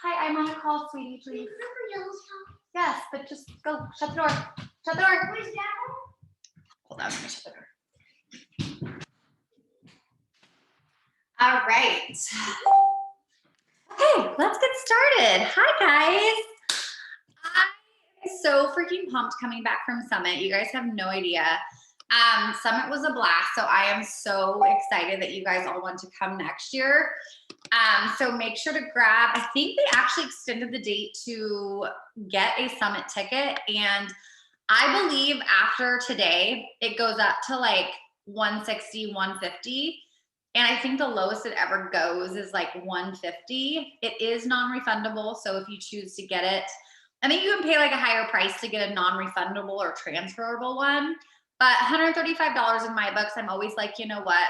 Hi, I'm on a call, sweetie, please. Yes, but just go. Shut the door. Shut the door. Where's Dad? Hold on, let me shut the door. All right. Okay, let's get started. Hi, guys. I'm so freaking pumped coming back from Summit. You guys have no idea. Summit was a blast, so I am so excited that you guys all want to come next year. So make sure to grab, I think they actually extended the date to get a Summit ticket, and I believe after today, it goes up to like 160, 150. And I think the lowest it ever goes is like 150. It is non-refundable. So if you choose to get it, I think you can pay like a higher price to get a non-refundable or transferable one. But $135 in my books, I'm always like, you know what?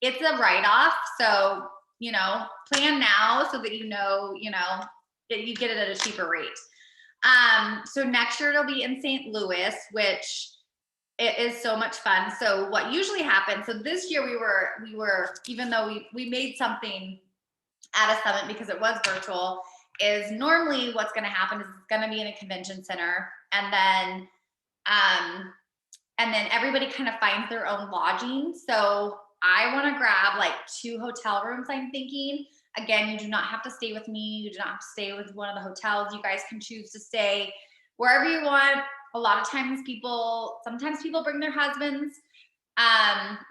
It's a write-off. So, plan now so that that you get it at a cheaper rate. So next year it'll be in St. Louis, which it is so much fun. So what usually happens, so this year we were, even though we made something at a summit because it was virtual, is normally what's going to happen is it's going to be in a convention center, and then everybody kind of finds their own lodging. So I want to grab like 2 hotel rooms, I'm thinking. Again, you do not have to stay with me. You do not have to stay with one of the hotels. You guys can choose to stay wherever you want. A lot of times sometimes people bring their husbands.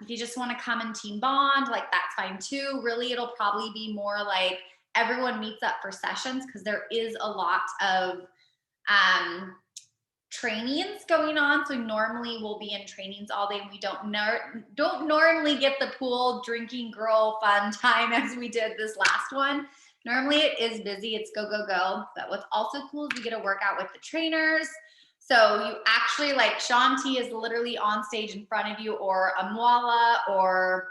If you just want to come and team bond, like that's fine too. Really, it'll probably be more like everyone meets up for sessions because there is a lot of trainings going on. So normally we'll be in trainings all day. We don't normally get the pool drinking girl fun time as we did this last one. Normally it is busy. It's go, go, go. But what's also cool is we get to work out with the trainers. So you actually, like Shanti is literally on stage in front of you, or Amwala, or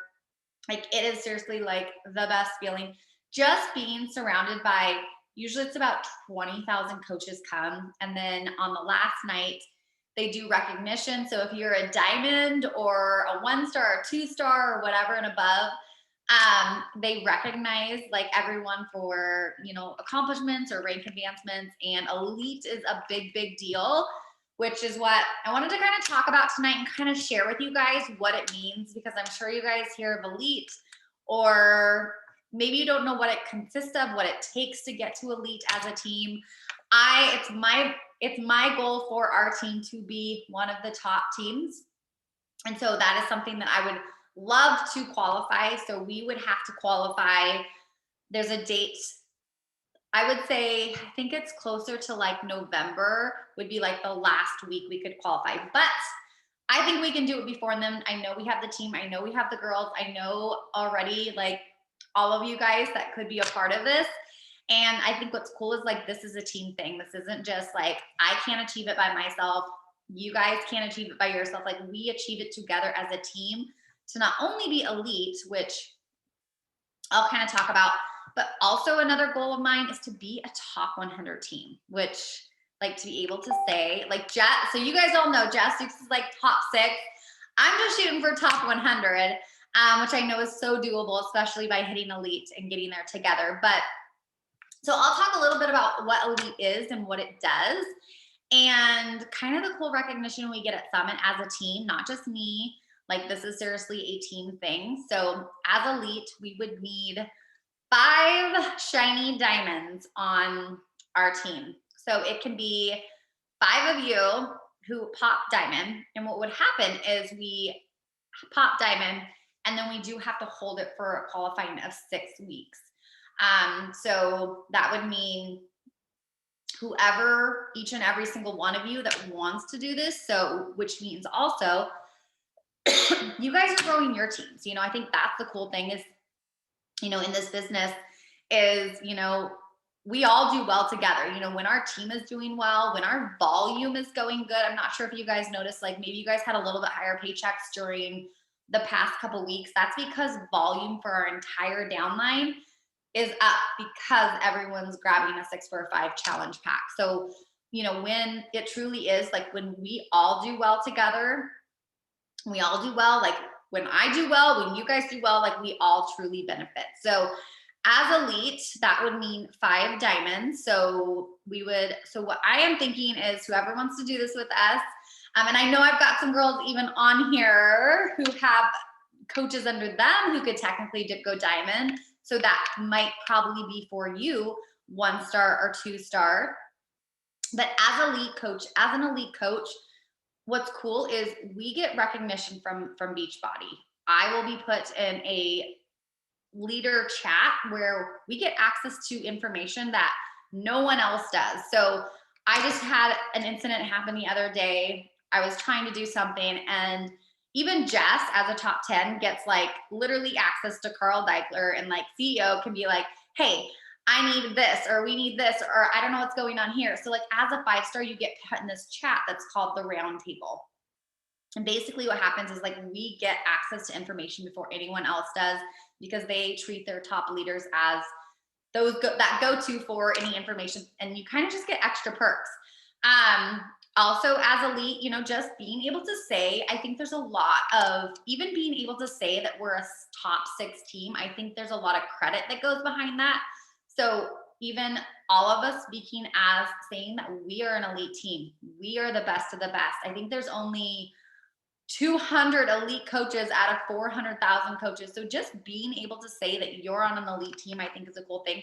like it is seriously like the best feeling. Just being surrounded by, usually it's about 20,000 coaches come. And then on the last night, they do recognition. So if you're a diamond or a 1-star or 2-star or whatever and above, they recognize like everyone for, accomplishments or rank advancements. And elite is a big, big deal, which is what I wanted to kind of talk about tonight and kind of share with you guys what it means, because I'm sure you guys hear of elite, or maybe you don't know what it consists of, what it takes to get to elite as a team. It's my goal for our team to be one of the top teams. And so that is something that I would love to qualify. So we would have to qualify. There's a date. I would say, I think it's closer to like November would be like the last week we could qualify. But I think we can do it before then. I know we have the team. I know we have the girls. I know already like all of you guys that could be a part of this. And I think what's cool is like, this is a team thing. This isn't just like, I can't achieve it by myself. You guys can't achieve it by yourself. Like we achieve it together as a team to not only be elite, which I'll kind of talk about, but also another goal of mine is to be a top 100 team, which like to be able to say like Jess. So you guys all know Jess is like top 6. I'm just shooting for top 100, which I know is so doable, especially by hitting elite and getting there together. But so I'll talk a little bit about what elite is and what it does, and kind of the cool recognition we get at Summit as a team, not just me. Like this is seriously a team thing. So as elite, we would need 5 shiny diamonds on our team. So it can be 5 of you who pop diamond. And what would happen is we pop diamond, and then we do have to hold it for a qualifying of 6 weeks. So that would mean whoever, each and every single one of you that wants to do this. So, which means also you guys are growing your teams. I think that's the cool thing is, in this business is, we all do well together. When our team is doing well, when our volume is going good. I'm not sure if you guys noticed, like maybe you guys had a little bit higher paychecks during the past couple weeks. That's because volume for our entire downline is up because everyone's grabbing a 6 for $5 challenge pack. So, when it truly is like when we all do well together, we all do well. Like when I do well, when you guys do well, like we all truly benefit. So As elite, that would mean 5 diamonds. So what I am thinking is whoever wants to do this with us, and I know I've got some girls even on here who have coaches under them who could technically go diamond. So that might probably be for you, 1-star or 2-star. But as an elite coach, what's cool is we get recognition from Beachbody. I will be put in a leader chat where we get access to information that no one else does. So I just had an incident happen the other day. I was trying to do something, and even Jess, as a top 10, gets like literally access to Carl Deichler, and like CEO can be like, hey, I need this, or we need this, or I don't know what's going on here. So like as a 5-star, you get put in this chat that's called the round table. And basically what happens is like we get access to information before anyone else does, because they treat their top leaders as that go-to for any information, and you kind of just get extra perks. Also as elite, just being able to say, I think there's a lot of, even being able to say that we're a top 6 team, I think there's a lot of credit that goes behind that. So even all of us speaking as saying that we are an elite team, we are the best of the best. I think there's only 200 elite coaches out of 400,000 coaches. So just being able to say that you're on an elite team, I think is a cool thing.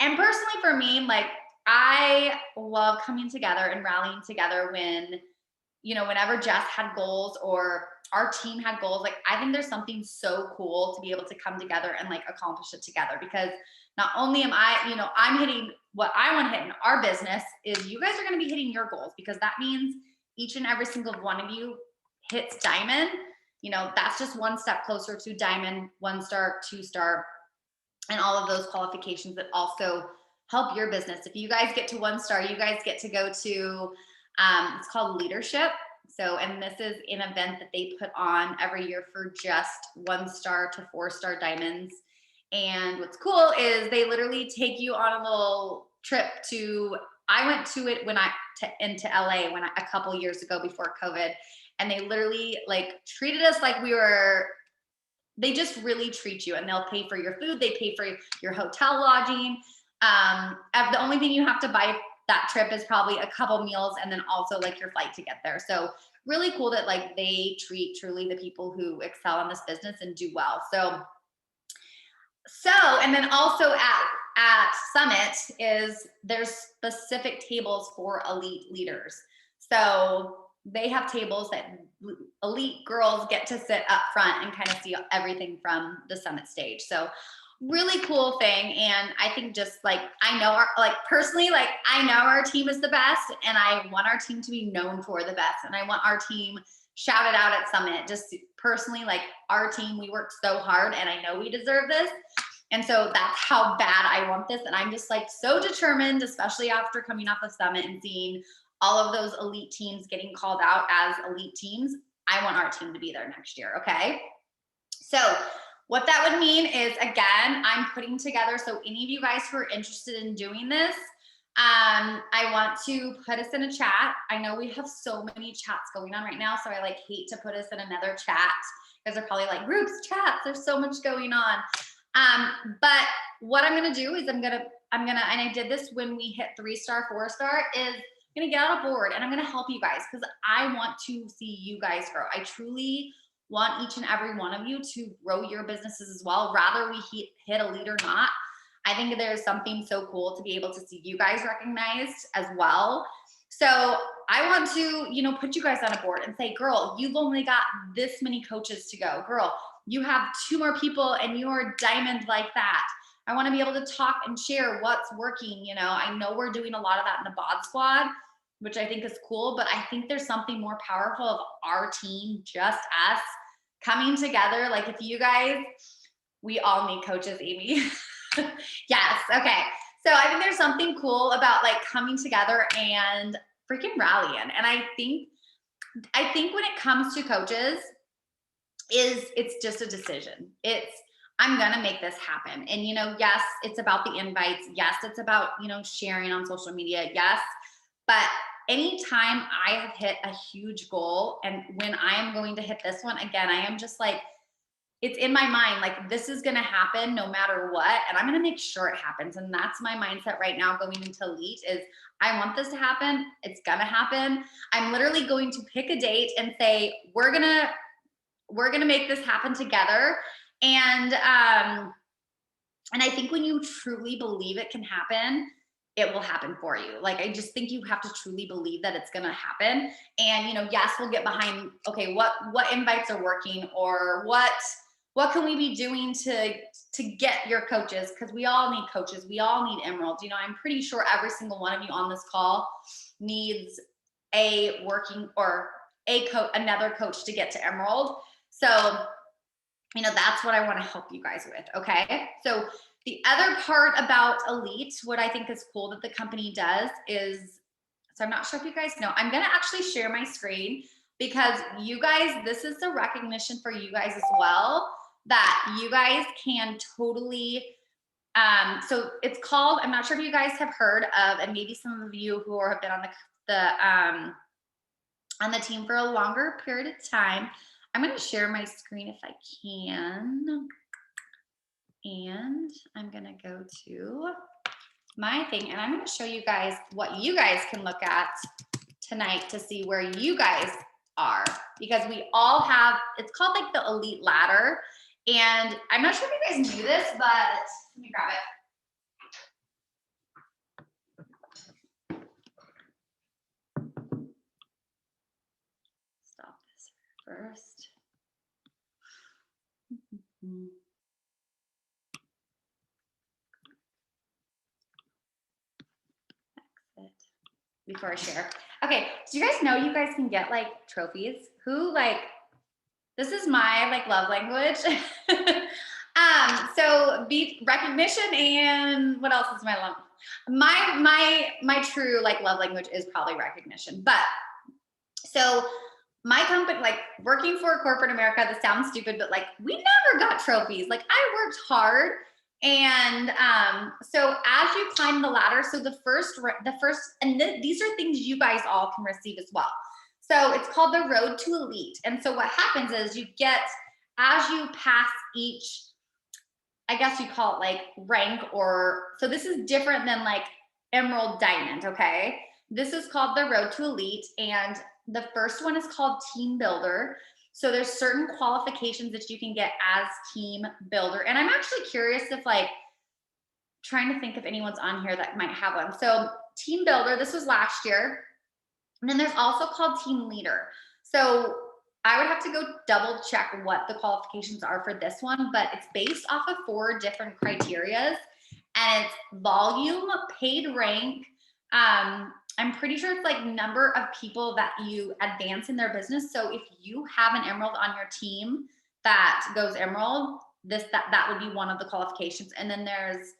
And personally for me, like I love coming together and rallying together when, whenever Jess had goals or our team had goals, like I think there's something so cool to be able to come together and like accomplish it together, because not only am I, I'm hitting what I want to hit in our business, is you guys are going to be hitting your goals, because that means each and every single one of you hits diamond. That's just one step closer to diamond, 1-star, 2-star, and all of those qualifications that also help your business. If you guys get to 1-star, you guys get to go to, it's called leadership. So, and this is an event that they put on every year for just 1-star to 4-star diamonds. And what's cool is they literally take you on a little trip to, I went to it into LA a couple years ago before COVID, and they literally like treated us like they just really treat you, and they'll pay for your food. They pay for your hotel lodging. The only thing you have to buy that trip is probably a couple meals, and then also like your flight to get there. So really cool that like they treat truly the people who excel in this business and do well. So, and then also at Summit there's specific tables for elite leaders. So they have tables that elite girls get to sit up front and kind of see everything from the Summit stage. So really cool thing. And I think just like, I know personally, like I know our team is the best, and I want our team to be known for the best. And I want our team shouted out at Summit. Just personally, like our team, we worked so hard, and I know we deserve this. And so that's how bad I want this. And I'm just like so determined, especially after coming off of Summit and seeing all of those elite teams getting called out as elite teams. I want our team to be there next year. Okay. So what that would mean is, again, I'm putting together, so any of you guys who are interested in doing this, I want to put us in a chat. I know we have so many chats going on right now, so I like hate to put us in another chat, because they're probably like, groups, chats, there's so much going on. But what I'm gonna do is I'm gonna, and I did this when we hit 3-star, 4-star, is I'm gonna get out a board and I'm gonna help you guys, because I want to see you guys grow. I truly want each and every one of you to grow your businesses as well, rather we hit a lead or not. I think there's something so cool to be able to see you guys recognized as well. So I want to, put you guys on a board and say, girl, you've only got this many coaches to go. Girl, you have 2 more people and you're diamond like that. I want to be able to talk and share what's working. I know we're doing a lot of that in the bod squad, which I think is cool, but I think there's something more powerful of our team, just us coming together. Like if you guys, we all need coaches, Amy. Yes. Okay. So I think there's something cool about like coming together and freaking rallying. And I think when it comes to coaches, it's just a decision. I'm going to make this happen. And, yes, it's about the invites. Yes, it's about, sharing on social media. Yes. But anytime I have hit a huge goal, and when I am going to hit this one again, I am just like, it's in my mind, like this is going to happen no matter what. And I'm going to make sure it happens. And that's my mindset right now going into Elite is I want this to happen. It's going to happen. I'm literally going to pick a date and say, we're going to make this happen together. And I think when you truly believe it can happen, it will happen for you. Like, I just think you have to truly believe that it's going to happen. And, you know, yes, we'll get behind, okay, what invites are working, or what can we be doing to get your coaches? Because we all need coaches. We all need Emeralds. You know, I'm pretty sure every single one of you on this call needs a working or another coach to get to Emerald. So, you know, that's what I want to help you guys with. Okay. So the other part about Elite, what I think is cool that the company does is, so I'm not sure if you guys know, I'm going to actually share my screen because you guys, this is a recognition for you guys as well, that you guys can totally, so it's called, I'm not sure if you guys have heard of, and maybe some of you who have been on the team for a longer period of time. I'm going to share my screen if I can. And I'm going to go to my thing, and I'm going to show you guys what you guys can look at tonight to see where you guys are, because we all have, it's called like the Elite Ladder. And I'm not sure if you guys knew this, but let me grab it. Stop this first. Exit before I share. Okay, do you guys know you guys can get like trophies? Who like, this is my like love language. So be recognition, and what else is my love? My true like love language is probably recognition. But so my company, like working for corporate America, this sounds stupid, but like we never got trophies. Like I worked hard. And so as you climb the ladder, so the first, and these are things you guys all can receive as well. So it's called the Road to Elite. And so what happens is you get, as you pass each, I guess you call it like rank, or, so this is different than like Emerald, Diamond, okay? This is called the Road to Elite. And the first one is called Team Builder. So there's certain qualifications that you can get as Team Builder. And I'm actually curious if like, trying to think if anyone's on here that might have one. So Team Builder, this was last year. And then there's also called Team Leader. So I would have to go double check what the qualifications are for this one, but it's based off of 4 different criterias, and it's volume, paid rank. I'm pretty sure it's like number of people that you advance in their business. So if you have an Emerald on your team that goes Emerald, that would be one of the qualifications. And then there's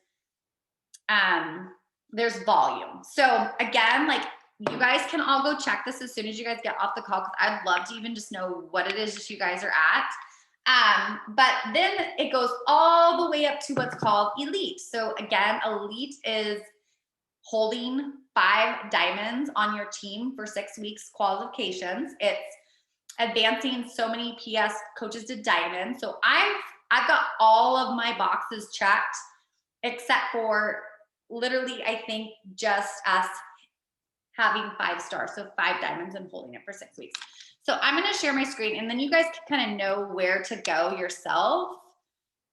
volume. So again, like you guys can all go check this as soon as you guys get off the call, because I'd love to even just know what it is that you guys are at. But then it goes all the way up to what's called Elite. So again, Elite is holding 5 diamonds on your team for 6 weeks qualifications. It's advancing so many PS coaches to diamond. So I've got all of my boxes checked, except for literally, I think just us having 5 stars. So 5 diamonds and holding it for 6 weeks. So I'm going to share my screen, and then you guys can kind of know where to go yourself.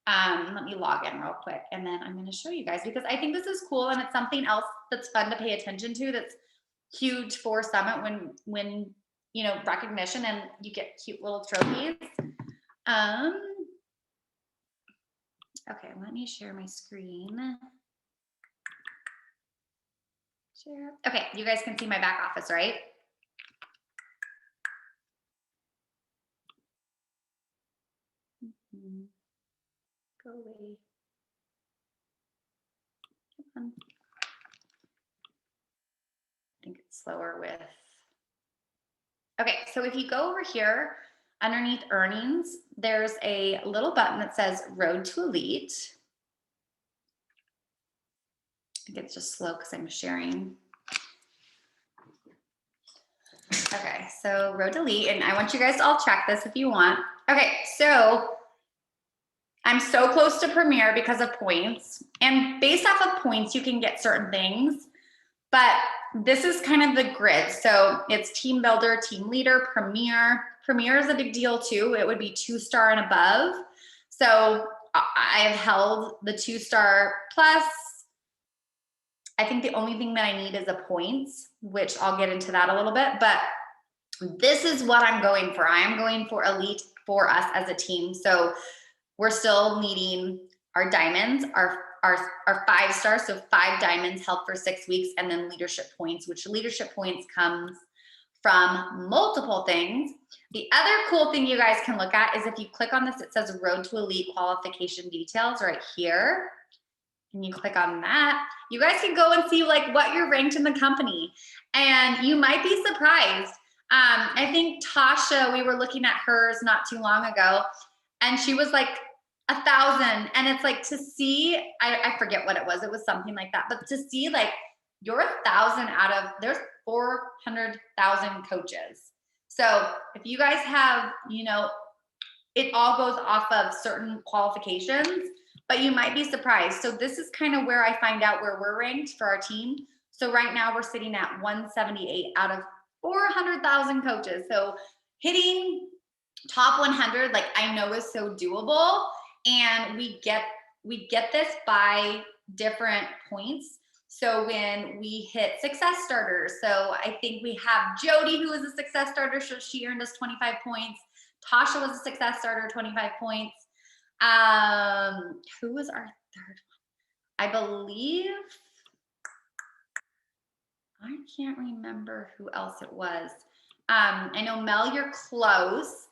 Let me log in real quick, and then I'm going to show you guys, because I think this is cool, and it's something else that's fun to pay attention to. That's huge for Summit when you know, recognition, and you get cute little trophies. Okay, let me share my screen. Share. Okay, you guys can see my back office, right? Go away. Come on. I think it's slower with. Okay, so if you go over here underneath earnings, there's a little button that says Road to Elite. I think it's just slow because I'm sharing. Okay, so Road to Elite, and I want you guys to all check this if you want. Okay, so I'm so close to Premier because of points. And based off of points, you can get certain things. But this is kind of the grid. So it's team builder, team leader, Premier. Premier is a big deal too. It would be 2-star and above. So I have held the 2-star plus. I think the only thing that I need is a points, which I'll get into that a little bit. But this is what I'm going for. I am going for elite for us as a team. So we're still needing our diamonds, our 5-stars, so 5 diamonds held for 6 weeks, and then leadership points, which leadership points comes from multiple things. The other cool thing you guys can look at is if you click on this, it says Road to Elite qualification details right here. And you click on that, you guys can go and see like what you're ranked in the company. And you might be surprised. I think Tasha, we were looking at hers not too long ago, and she was like 1,000. And it's like to see, I forget what it was something like that, but to see like you're 1,000 out of, there's 400,000 coaches. So if you guys have, you know, it all goes off of certain qualifications, but you might be surprised. So this is kind of where I find out where we're ranked for our team. So right now we're sitting at 178 out of 400,000 coaches. So hitting top 100, like I know is so doable. And we get this by different points. So when we hit success starters, so I think we have Jody, who is a success starter, so she earned us 25 points. Tasha was a success starter, 25 points. Who was our third one? I believe, I can't remember who else it was. I know Mel, you're close.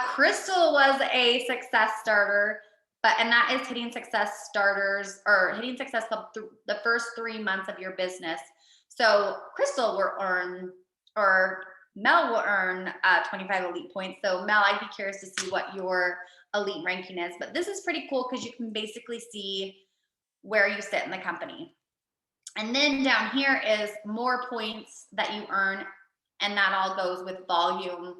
Crystal was a success starter, and that is hitting success starters or hitting success club the first 3 months of your business. So Crystal will earn, or Mel will earn 25 elite points. So Mel, I'd be curious to see what your elite ranking is, but this is pretty cool because you can basically see where you sit in the company. And then down here is more points that you earn, and that all goes with volume,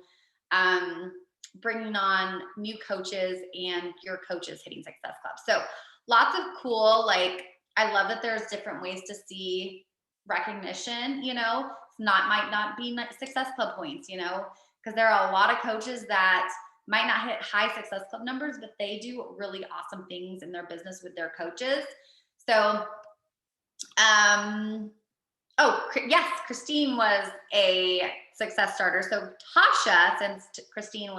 bringing on new coaches and your coaches hitting success club. So lots of cool, like I love that there's different ways to see recognition, you know, might not be success club points, you know, because there are a lot of coaches that might not hit high success club numbers, but they do really awesome things in their business with their coaches. So oh, yes, Christine was a success starter. So Tasha, since Christine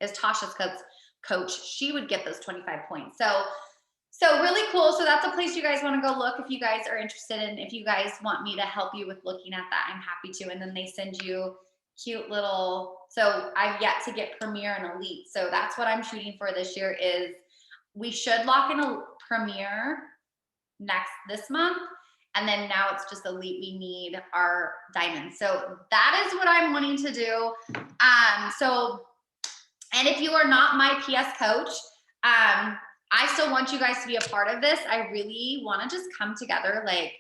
is Tasha's coach, she would get those 25 points. So really cool. So that's a place you guys want to go look if you guys are interested in. If you guys want me to help you with looking at that, I'm happy to. And then they send you cute little, so I've yet to get Premier and Elite. So that's what I'm shooting for this year is we should lock in a Premier this month. And then now it's just elite. We need our diamonds. So that is what I'm wanting to do. And if you are not my PS coach, I still want you guys to be a part of this. I really want to just come together. Like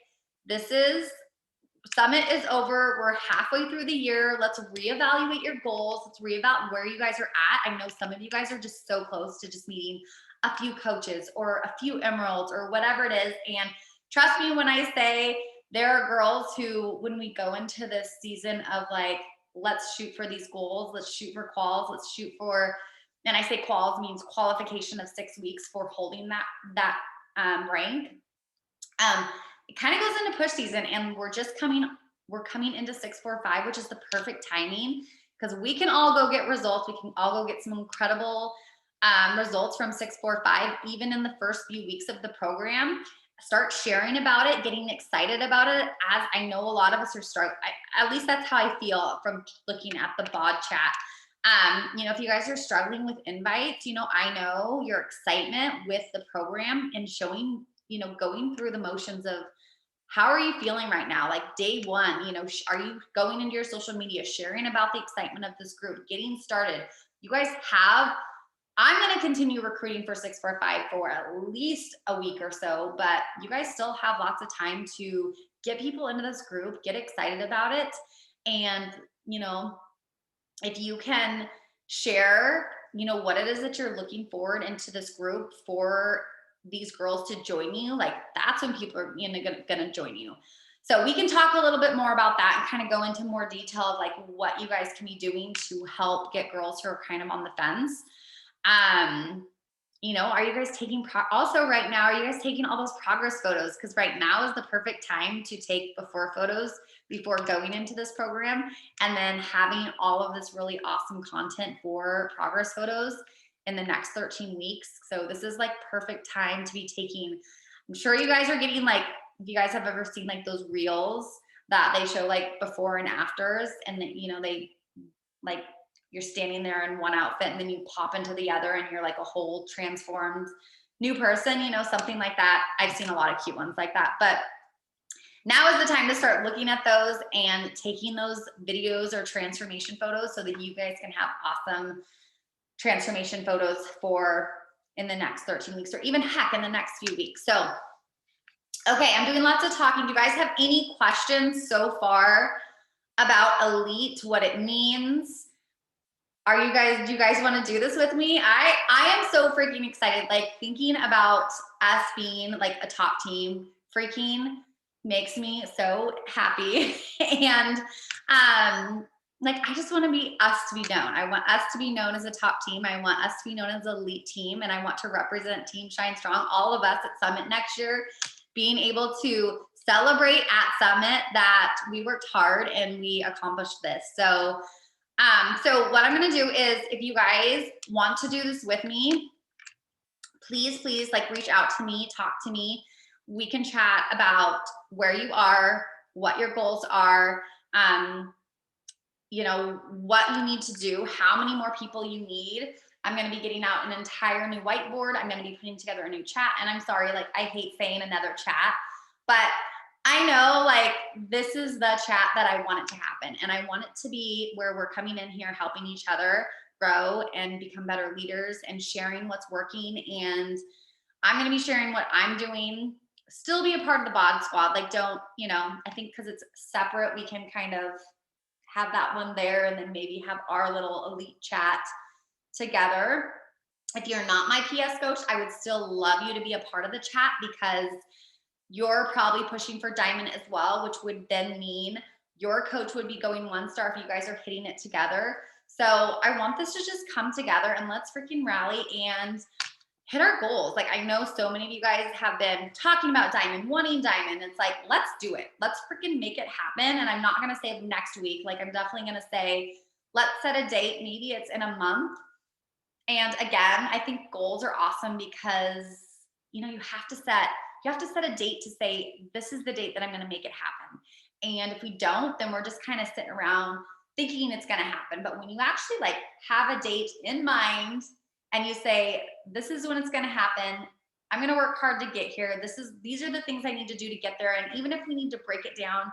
Summit is over. We're halfway through the year. Let's reevaluate your goals. Let's reevaluate where you guys are at. I know some of you guys are just so close to just meeting a few coaches or a few emeralds or whatever it is. And trust me when I say there are girls who, when we go into this season of like, let's shoot for these goals, let's shoot for quals, let's shoot for, and I say quals means qualification of 6 weeks for holding that rank. It kind of goes into push season, and we're coming into 645, which is the perfect timing because we can all go get results. We can all go get some incredible results from 645, even in the first few weeks of the program. Start sharing about it, getting excited about it, as I know a lot of us are struggling. At least that's how I feel from looking at the BOD chat. If you guys are struggling with invites, I know your excitement with the program and showing, going through the motions of how are you feeling right now? Like day one, are you going into your social media, sharing about the excitement of this group, getting started? You guys I'm going to continue recruiting for 645 for at least a week or so, but you guys still have lots of time to get people into this group, get excited about it. And, if you can share, what it is that you're looking forward into this group for these girls to join you, like that's when people are gonna join you. So we can talk a little bit more about that and kind of go into more detail of like what you guys can be doing to help get girls who are kind of on the fence. Are you guys taking also right now, are you guys taking all those progress photos? Because right now is the perfect time to take before photos before going into this program, and then having all of this really awesome content for progress photos in the next 13 weeks. So this is like perfect time to be taking. I'm sure you guys are getting like, if you guys have ever seen like those reels that they show like before and afters, and then they like, you're standing there in one outfit and then you pop into the other and you're like a whole transformed new person, something like that. I've seen a lot of cute ones like that, but now is the time to start looking at those and taking those videos or transformation photos so that you guys can have awesome transformation photos for in the next 13 weeks, or even heck in the next few weeks. So, okay, I'm doing lots of talking. Do you guys have any questions so far about Elite, what it means? Do you guys want to do this with me? I am so freaking excited. Like, thinking about us being like a top team freaking makes me so happy. And like, I just want to be us to be known. I want us to be known as a top team. I want us to be known as an elite team. And I want to represent Team Shine Strong, all of us at Summit next year, being able to celebrate at Summit that we worked hard and we accomplished this. So what I'm going to do is, if you guys want to do this with me, please like reach out to me, talk to me. We can chat about where you are, what your goals are, what you need to do, how many more people you need. I'm going to be getting out an entire new whiteboard. I'm going to be putting together a new chat. And I'm sorry, like, I hate saying another chat, but I know like this is the chat that I want it to happen. And I want it to be where we're coming in here, helping each other grow and become better leaders and sharing what's working. And I'm going to be sharing what I'm doing, still be a part of the bod squad. Like, don't, I think because it's separate, we can kind of have that one there and then maybe have our little elite chat together. If you're not my PS coach, I would still love you to be a part of the chat, because you're probably pushing for diamond as well, which would then mean your coach would be going 1 star if you guys are hitting it together. So I want this to just come together and let's freaking rally and hit our goals. Like, I know so many of you guys have been talking about diamond, wanting diamond. It's like, let's do it. Let's freaking make it happen. And I'm not going to say next week. Like, I'm definitely going to say, let's set a date. Maybe it's in a month. And again, I think goals are awesome because, you have to set a date to say, this is the date that I'm going to make it happen. And if we don't, then we're just kind of sitting around thinking it's going to happen. But when you actually like have a date in mind and you say, this is when it's going to happen, I'm going to work hard to get here. These are the things I need to do to get there. And even if we need to break it down,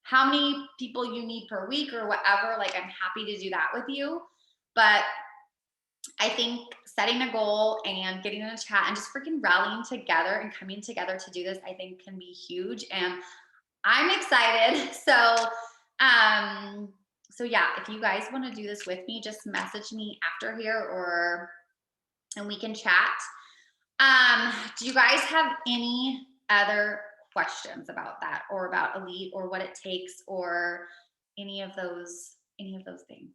how many people you need per week or whatever, like, I'm happy to do that with you. But I think setting a goal and getting in a chat and just freaking rallying together and coming together to do this, I think can be huge. And I'm excited. So yeah, if you guys want to do this with me, just message me after here and we can chat. Do you guys have any other questions about that, or about Elite, or what it takes, or any of those things?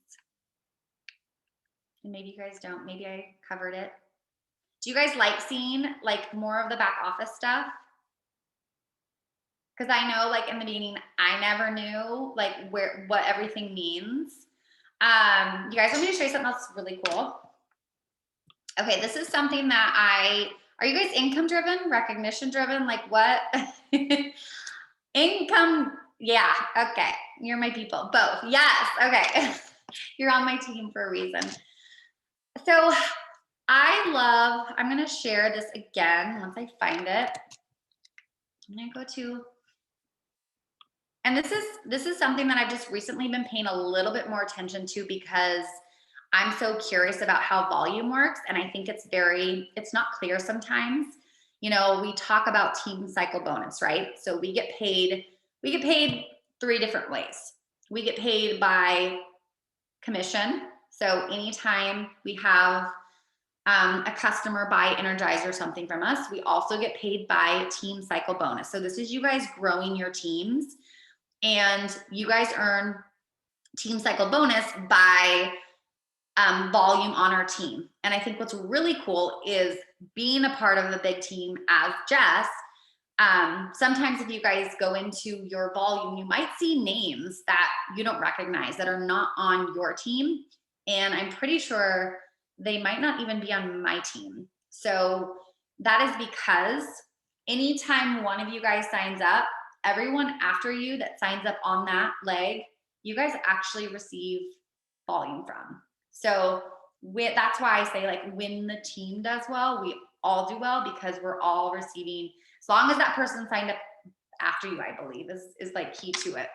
And maybe you guys don't. Maybe I covered it. Do you guys like seeing like more of the back office stuff? Because I know like in the beginning, I never knew like what everything means. You guys want me to show you something else really cool? Okay, this is something that are you guys income driven, recognition driven? Like what? Income, yeah, okay. You're my people, both. Yes, okay. You're on my team for a reason. So I'm gonna share this again once I find it. I'm gonna go to, and this is something that I've just recently been paying a little bit more attention to because I'm so curious about how volume works. And I think it's not clear sometimes. We talk about team cycle bonus, right? So we get paid 3 different ways. We get paid by commission. So anytime we have a customer buy Energizer or something from us, we also get paid by team cycle bonus. So this is you guys growing your teams, and you guys earn team cycle bonus by volume on our team. And I think what's really cool is being a part of the big team as Jess. Sometimes if you guys go into your volume, you might see names that you don't recognize that are not on your team. And I'm pretty sure they might not even be on my team. So that is because anytime one of you guys signs up, everyone after you that signs up on that leg, you guys actually receive volume from. So that's why I say, like, when the team does well, we all do well, because we're all receiving, as long as that person signed up after you, I believe is like key to it.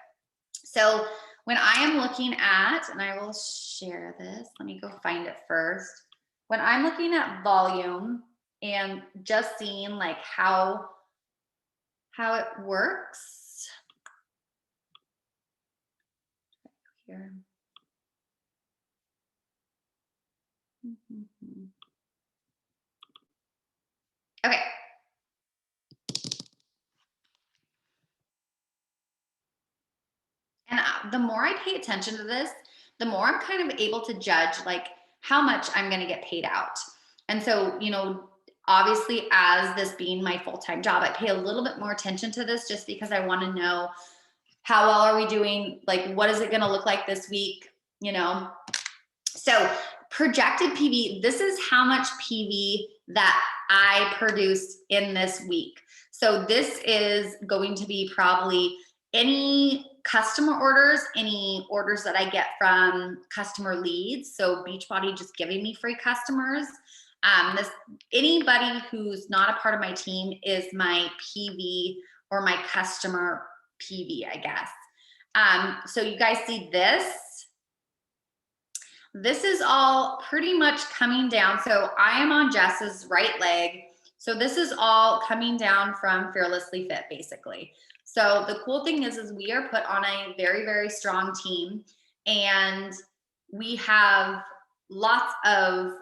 So when I am looking at, and I will share this, let me go find it first. When I'm looking at volume and just seeing like how it works here. Okay. And the more I pay attention to this, the more I'm kind of able to judge like how much I'm going to get paid out. And so, you know, obviously as this being my full-time job, I pay a little bit more attention to this just because I want to know how well are we doing? Like, what is it going to look like this week? You know? So projected PV, this is how much PV that I produced in this week. So this is going to be probably any customer orders, any orders that I get from customer leads. So Beachbody just giving me free customers. Anybody who's not a part of my team is my PV or my customer PV, I guess. So you guys see this. This is all pretty much coming down. So I am on Jess's right leg. So this is all coming down from Fearlessly Fit, basically. So the cool thing is we are put on a very, very strong team, and we have lots of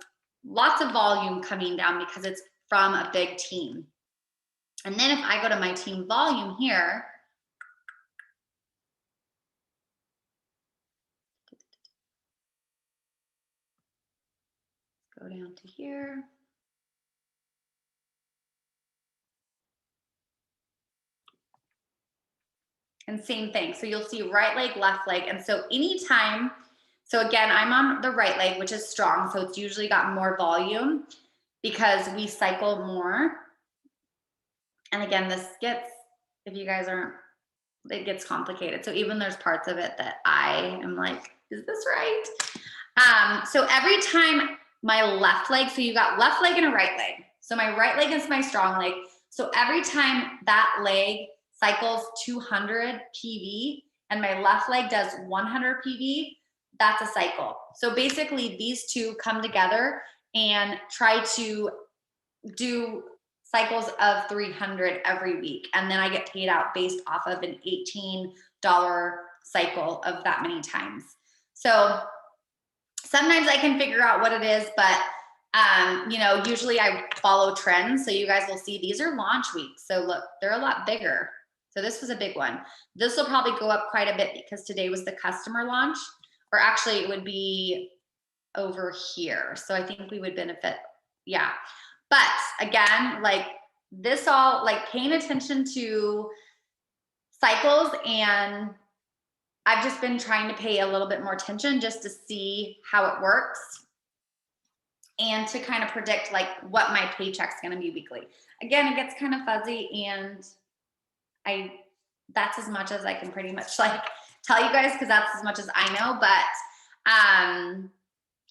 volume coming down because it's from a big team. And then if I go to my team volume here, go down to here. And same thing. So you'll see right leg, left leg. And so anytime, so again, I'm on the right leg, which is strong. So it's usually got more volume because we cycle more. And again, this gets, if you guys aren't, it gets complicated. So even there's parts of it that I am like, is this right? So every time my left leg, so you got left leg and a right leg. So my right leg is my strong leg. So every time that leg cycles 200 PV and my left leg does 100 PV, that's a cycle. So basically these two come together and try to do cycles of 300 every week. And then I get paid out based off of an $18 cycle of that many times. So sometimes I can figure out what it is, but you know, usually I follow trends. So you guys will see these are launch weeks. So look, they're a lot bigger. So this was a big one. This will probably go up quite a bit because today was the customer launch, or actually it would be over here. So I think we would benefit. Yeah. But again, like this all, like paying attention to cycles, and I've just been trying to pay a little bit more attention just to see how it works and to kind of predict like what my paycheck's going to be weekly. Again, it gets kind of fuzzy, and that's as much as I can pretty much like tell you guys, because that's as much as I know. But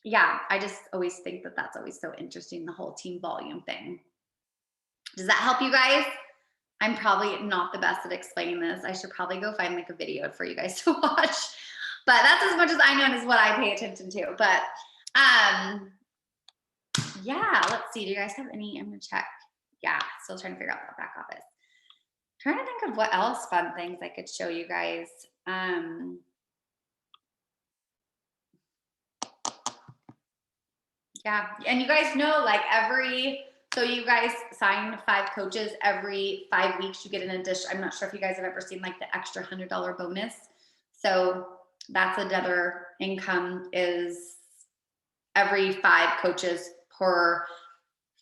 yeah, I just always think that that's always so interesting, the whole team volume thing. Does that help you guys? I'm probably not the best at explaining this. I should probably go find like a video for you guys to watch. But that's as much as I know and is what I pay attention to. But yeah, let's see. Do you guys have any? I'm gonna check. Yeah, still trying to figure out that back office. Trying to think of what else fun things I could show you guys. Yeah. And you guys know, like so you guys sign 5 coaches every 5 weeks. You get an addition. I'm not sure if you guys have ever seen like the extra $100 bonus. So that's another income is every 5 coaches per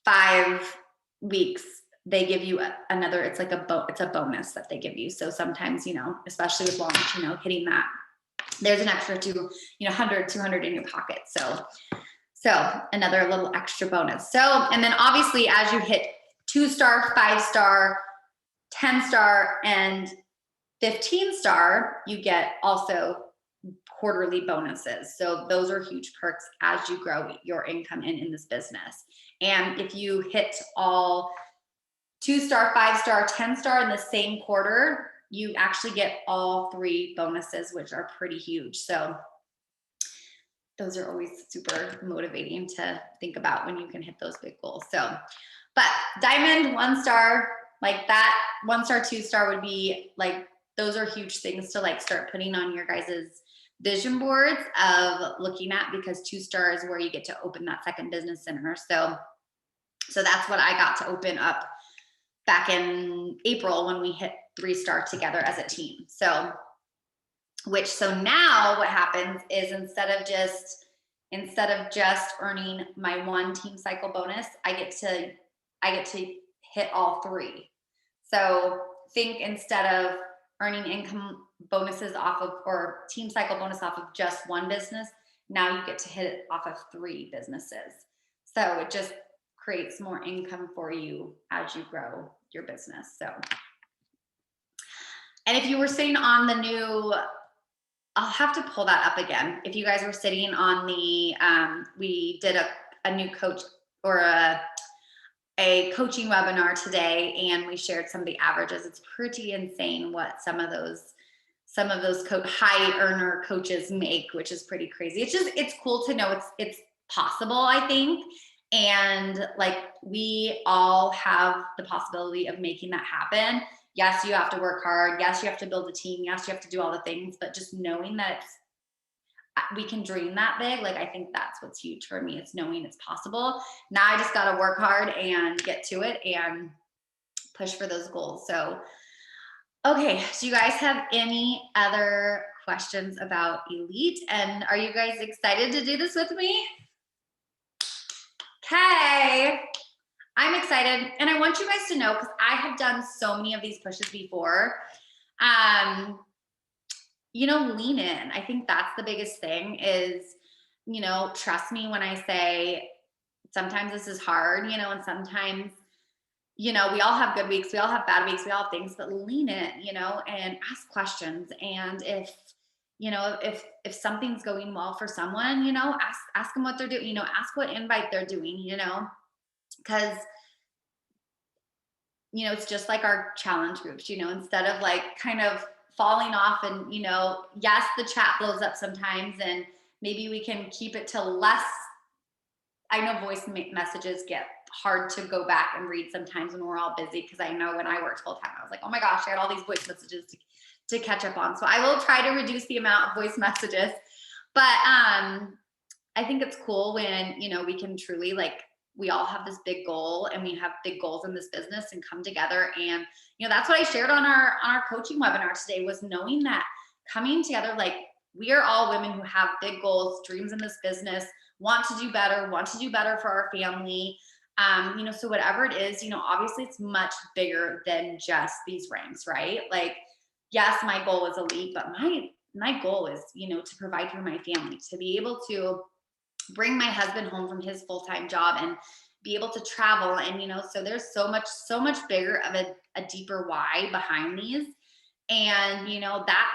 5 weeks. They give you another, it's like it's a bonus that they give you. So sometimes, especially with launch, hitting that, there's an extra 100, 200 in your pocket. So another little extra bonus. So, and then obviously as you hit 2-star, 5-star, 10-star, and 15-star, you get also quarterly bonuses. So those are huge perks as you grow your income in this business. And if you hit all 2-star, 5-star, 10-star in the same quarter, you actually get all 3 bonuses, which are pretty huge. So those are always super motivating to think about when you can hit those big goals. So, but diamond, 1-star, like that 1-star, 2-star would be like, those are huge things to like start putting on your guys's vision boards of looking at, because 2-star is where you get to open that second business center. So that's what I got to open up back in April when we hit 3-star together as a team. So now what happens is instead of just earning my 1 team cycle bonus, I get to hit all 3. So think, instead of earning income bonuses off of, or team cycle bonus off of just 1 business, now you get to hit it off of 3 businesses. So it just creates more income for you as you grow your business. So, and if you were sitting on the new, I'll have to pull that up again. If you guys were sitting on the, we did a new coach or a coaching webinar today, and we shared some of the averages. It's pretty insane what some of those high earner coaches make, which is pretty crazy. It's cool to know it's possible, I think. And like, we all have the possibility of making that happen. Yes, you have to work hard. Yes, you have to build a team. Yes, you have to do all the things, but just knowing that we can dream that big, like, I think that's what's huge for me. It's knowing it's possible. Now I just got to work hard and get to it and push for those goals. So, okay. So you guys have any other questions about Elite? And are you guys excited to do this with me? Okay. I'm excited, and I want you guys to know, because I have done so many of these pushes before. Lean in. I think that's the biggest thing is, trust me when I say sometimes this is hard, and sometimes, we all have good weeks, we all have bad weeks, we all have things, but lean in, and ask questions. And if something's going well for someone, ask them what they're doing, ask what invite they're doing, because it's just like our challenge groups, instead of like kind of falling off and, yes, the chat blows up sometimes, and maybe we can keep it to less. I know voice messages get hard to go back and read sometimes when we're all busy, because I know when I worked full time, I was like, oh my gosh, I had all these voice messages to catch up on. So I will try to reduce the amount of voice messages, but I think it's cool when, we can truly, like, we all have this big goal, and we have big goals in this business, and come together. And, that's what I shared on our coaching webinar today, was knowing that coming together, like, we are all women who have big goals, dreams in this business, want to do better for our family. So whatever it is, obviously it's much bigger than just these ranks, right? Like, yes, my goal is Elite, but my goal is, to provide for my family, to be able to bring my husband home from his full-time job and be able to travel. And, so there's so much bigger of a deeper why behind these. And,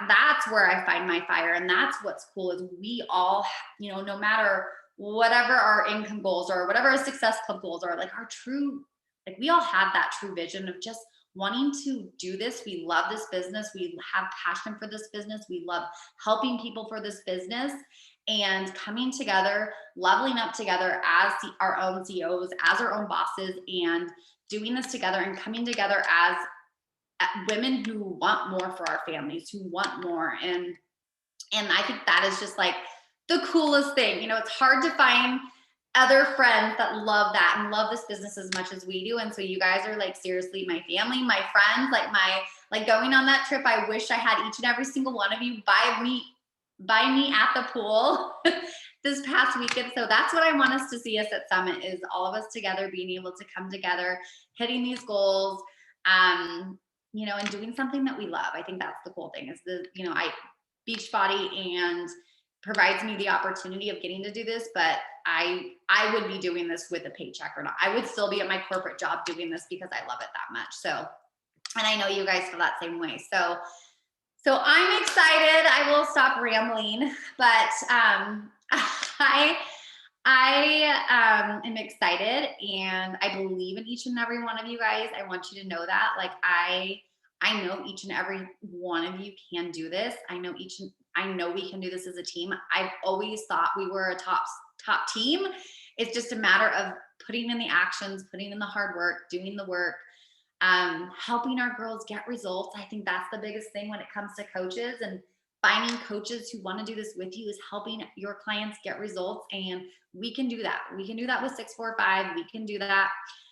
that's where I find my fire. And that's what's cool, is we all, no matter whatever our income goals are, whatever our Success Club goals are, like, we all have that true vision of just wanting to do this. We love this business. We have passion for this business. We love helping people for this business, and coming together, leveling up together as our own CEOs, as our own bosses, and doing this together, and coming together as women who want more for our families, who want more. And I think that is just like the coolest thing. It's hard to find other friends that love that and love this business as much as we do. And so you guys are like seriously my family, my friends, like going on that trip. I wish I had each and every single one of you by me at the pool this past weekend. So that's what I want us to see us at Summit, is all of us together, being able to come together, hitting these goals, and doing something that we love. I think that's the cool thing, is Beachbody and provides me the opportunity of getting to do this, but I would be doing this with a paycheck or not. I would still be at my corporate job doing this because I love it that much. So, and I know you guys feel that same way. So I'm excited. I will stop rambling, but I am excited, and I believe in each and every one of you guys. I want you to know that. Like I know each and every one of you can do this. I know we can do this as a team. I've always thought we were a top team. It's just a matter of putting in the actions, putting in the hard work, doing the work, helping our girls get results. I think that's the biggest thing when it comes to coaches, and finding coaches who want to do this with you is helping your clients get results. And we can do that. We can do that with 645. We can do that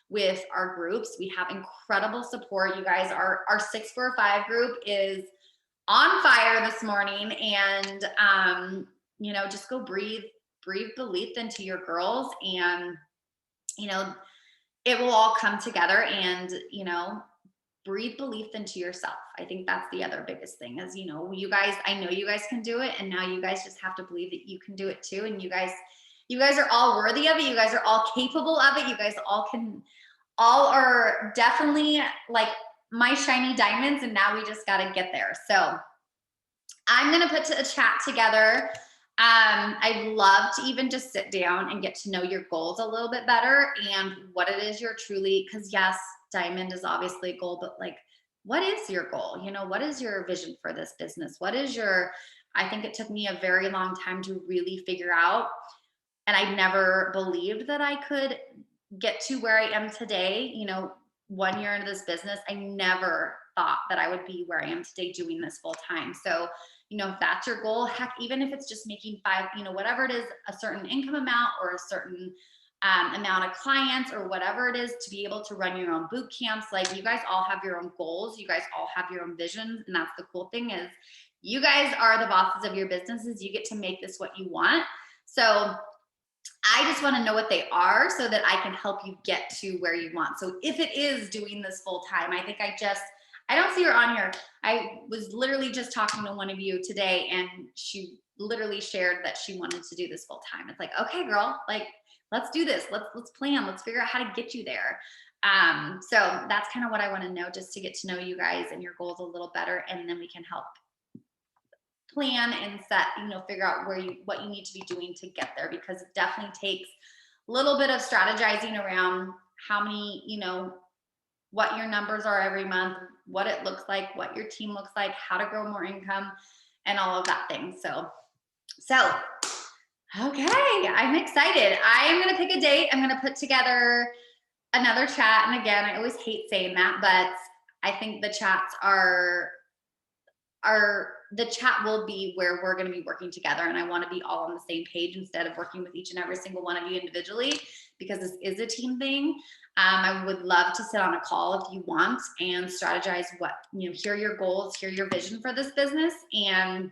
with our groups. We have incredible support. You guys, our 645 group is on fire this morning, and just go breathe belief into your girls, and it will all come together, and breathe belief into yourself. I think that's the other biggest thing is, you guys, I know you guys can do it, and now you guys just have to believe that you can do it too. And you guys are all worthy of it. You guys are all capable of it. You guys all are definitely like my shiny diamonds, and now we just got to get there. So I'm going to put a chat together. I'd love to even just sit down and get to know your goals a little bit better, and what it is you're truly, because yes, diamond is obviously a goal, but like, what is your goal? What is your vision for this business? I think it took me a very long time to really figure out, and I never believed that I could get to where I am today. 1 year into this business, I never thought that I would be where I am today doing this full time. So, if that's your goal, heck, even if it's just making whatever it is, a certain income amount or a certain amount of clients or whatever it is, to be able to run your own boot camps. Like, you guys all have your own goals. You guys all have your own visions. And that's the cool thing, is you guys are the bosses of your businesses. You get to make this what you want. So I just want to know what they are so that I can help you get to where you want. So if it is doing this full time, I think I don't see her on here. I was literally just talking to one of you today, and she literally shared that she wanted to do this full time. It's like, okay, girl, like, let's do this. Let's plan. Let's figure out how to get you there. So that's kind of what I want to know, just to get to know you guys and your goals a little better. And then we can help plan and set, figure out what you need to be doing to get there, because it definitely takes a little bit of strategizing around how many, what your numbers are every month, what it looks like, what your team looks like, how to grow more income, and all of that thing. So okay, I'm excited. I am going to pick a date. I'm going to put together another chat. And again, I always hate saying that, but I think the chats the chat will be where we're going to be working together. And I want to be all on the same page instead of working with each and every single one of you individually, because this is a team thing. I would love to sit on a call if you want and strategize hear your goals, hear your vision for this business, and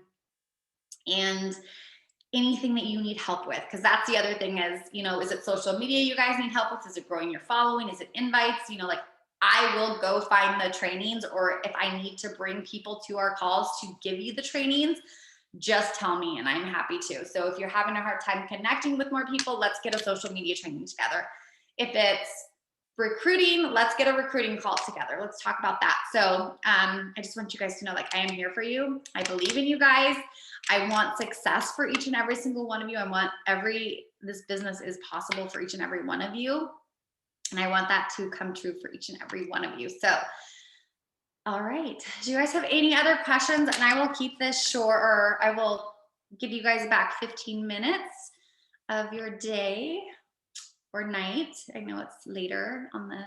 anything that you need help with. Because that's the other thing is, is it social media you guys need help with? Is it growing your following? Is it invites? Like, I will go find the trainings, or if I need to bring people to our calls to give you the trainings, just tell me and I'm happy to. So if you're having a hard time connecting with more people, let's get a social media training together. If it's recruiting, let's get a recruiting call together. Let's talk about that. So I just want you guys to know, like, I am here for you. I believe in you guys. I want success for each and every single one of you. I want this business is possible for each and every one of you. And I want that to come true for each and every one of you. So, all right. Do you guys have any other questions? And I will keep this short, or I will give you guys back 15 minutes of your day or night. I know it's later on the.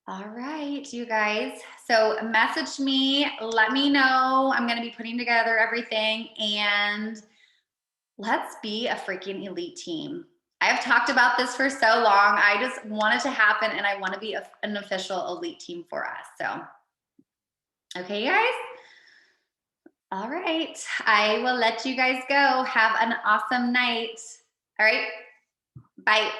All right, you guys. So message me, let me know. I'm going to be putting together everything, and Let's be a freaking elite team. I have talked about this for so long. I just want it to happen and I want to be an official elite team for us. So, okay, guys. All right. I will let you guys go. Have an awesome night. All right. Bye.